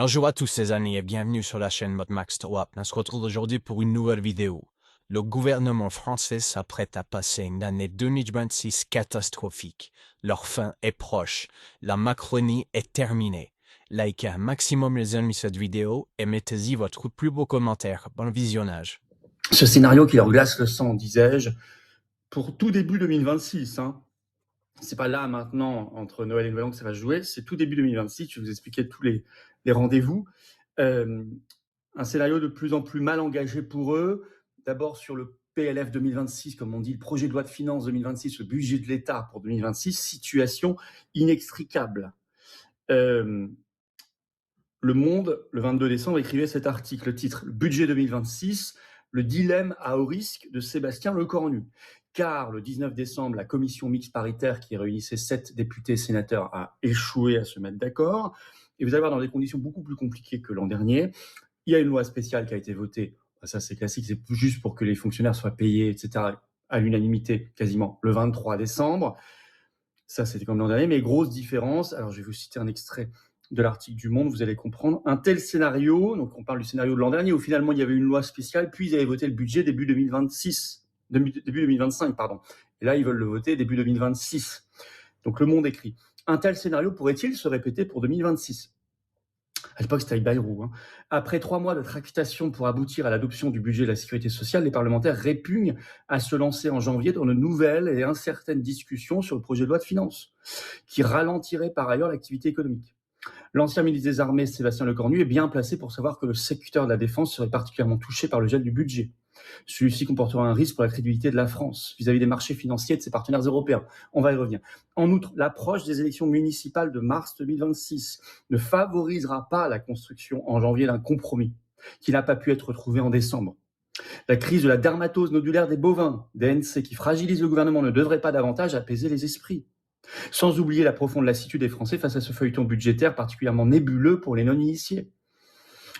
Bonjour à tous ces amis et bienvenue sur la chaîne ModMax 3. On se retrouve aujourd'hui pour une nouvelle vidéo. Le gouvernement français s'apprête à passer une année 2026 catastrophique. Leur fin est proche. La Macronie est terminée. Likez un maximum les amis cette vidéo et mettez-y votre plus beau commentaire. Bon visionnage. Ce scénario qui leur glace le sang, disais-je, pour tout début 2026. C'est pas là, maintenant, entre Noël et Nouvel An que ça va se jouer, c'est tout début 2026. Je vais vous expliquer tous les rendez-vous. Un scénario de plus en plus mal engagé pour eux. D'abord sur le PLF 2026, comme on dit, le projet de loi de finances 2026, le budget de l'État pour 2026, situation inextricable. Le Monde, le 22 décembre, écrivait cet article, le titre « Budget 2026 ». Le dilemme à haut risque de Sébastien Lecornu. Car le 19 décembre, la commission mixte paritaire qui réunissait 7 députés et sénateurs a échoué à se mettre d'accord. Et vous allez voir, dans des conditions beaucoup plus compliquées que l'an dernier, il y a une loi spéciale qui a été votée. Ça, c'est classique, c'est juste pour que les fonctionnaires soient payés, etc., à l'unanimité, quasiment, le 23 décembre. Ça, c'était comme l'an dernier, mais grosse différence. Alors, je vais vous citer un extrait de l'article du Monde, vous allez comprendre. Un tel scénario, donc on parle du scénario de l'an dernier, où finalement il y avait une loi spéciale, puis ils avaient voté le budget début 2025, pardon. Et là, ils veulent le voter début 2026. Donc le Monde écrit, un tel scénario pourrait-il se répéter pour 2026 ? À l'époque, c'était avec Bayrou. Après 3 mois de tractation pour aboutir à l'adoption du budget de la sécurité sociale, les parlementaires répugnent à se lancer en janvier dans de nouvelles et incertaines discussions sur le projet de loi de finances, qui ralentirait par ailleurs l'activité économique. L'ancien ministre des Armées, Sébastien Lecornu, est bien placé pour savoir que le secteur de la défense serait particulièrement touché par le gel du budget. Celui-ci comportera un risque pour la crédibilité de la France vis-à-vis des marchés financiers et de ses partenaires européens. On va y revenir. En outre, l'approche des élections municipales de mars 2026 ne favorisera pas la construction en janvier d'un compromis qui n'a pas pu être retrouvé en décembre. La crise de la dermatose nodulaire des bovins, DNC, qui fragilise le gouvernement, ne devrait pas davantage apaiser les esprits. Sans oublier la profonde lassitude des Français face à ce feuilleton budgétaire particulièrement nébuleux pour les non-initiés.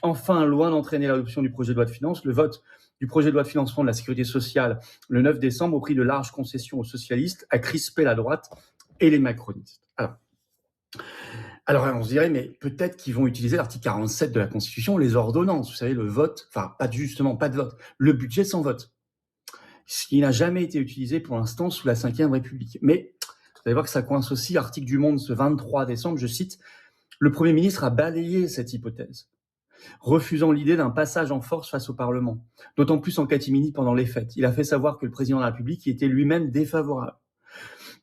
Enfin, loin d'entraîner l'adoption du projet de loi de finances, le vote du projet de loi de financement de la sécurité sociale le 9 décembre, au prix de larges concessions aux socialistes, a crispé la droite et les macronistes. Alors on se dirait, mais peut-être qu'ils vont utiliser l'article 47 de la Constitution, les ordonnances, vous savez, le vote, enfin pas de vote, le budget sans vote, ce qui n'a jamais été utilisé pour l'instant sous la Ve République. Mais vous allez voir que ça coince aussi, article du Monde ce 23 décembre, je cite, « Le Premier ministre a balayé cette hypothèse, refusant l'idée d'un passage en force face au Parlement, d'autant plus en catimini pendant les fêtes. Il a fait savoir que le président de la République y était lui-même défavorable.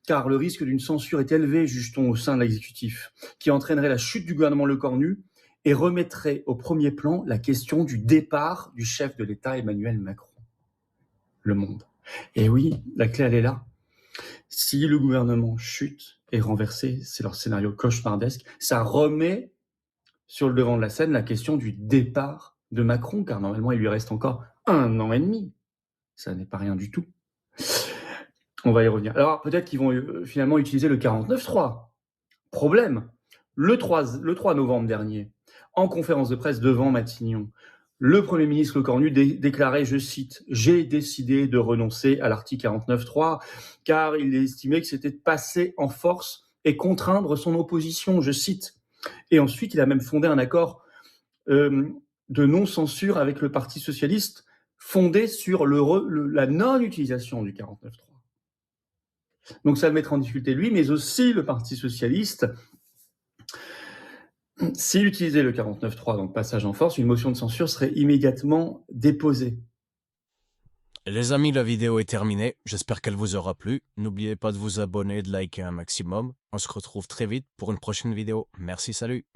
Car le risque d'une censure est élevé, juge-t-on, au sein de l'exécutif, qui entraînerait la chute du gouvernement Lecornu et remettrait au premier plan la question du départ du chef de l'État Emmanuel Macron. » Le Monde. Et oui, la clé, elle est là. Si le gouvernement chute et renversé, c'est leur scénario cauchemardesque, ça remet sur le devant de la scène la question du départ de Macron, car normalement, il lui reste encore 1 an et demi. Ça n'est pas rien du tout. On va y revenir. Alors, peut-être qu'ils vont finalement utiliser le 49.3. Problème, le 3 novembre dernier, en conférence de presse devant Matignon, le Premier ministre Lecornu déclarait, je cite, « J'ai décidé de renoncer à l'article 49.3 car il estimait que c'était de passer en force et contraindre son opposition, je cite. » Et ensuite, il a même fondé un accord de non-censure avec le Parti socialiste fondé sur la non-utilisation du 49.3. Donc ça va le mettre en difficulté lui, mais aussi le Parti socialiste. S'il utilisait le 49.3, donc passage en force, une motion de censure serait immédiatement déposée. Les amis, la vidéo est terminée. J'espère qu'elle vous aura plu. N'oubliez pas de vous abonner et de liker un maximum. On se retrouve très vite pour une prochaine vidéo. Merci, salut!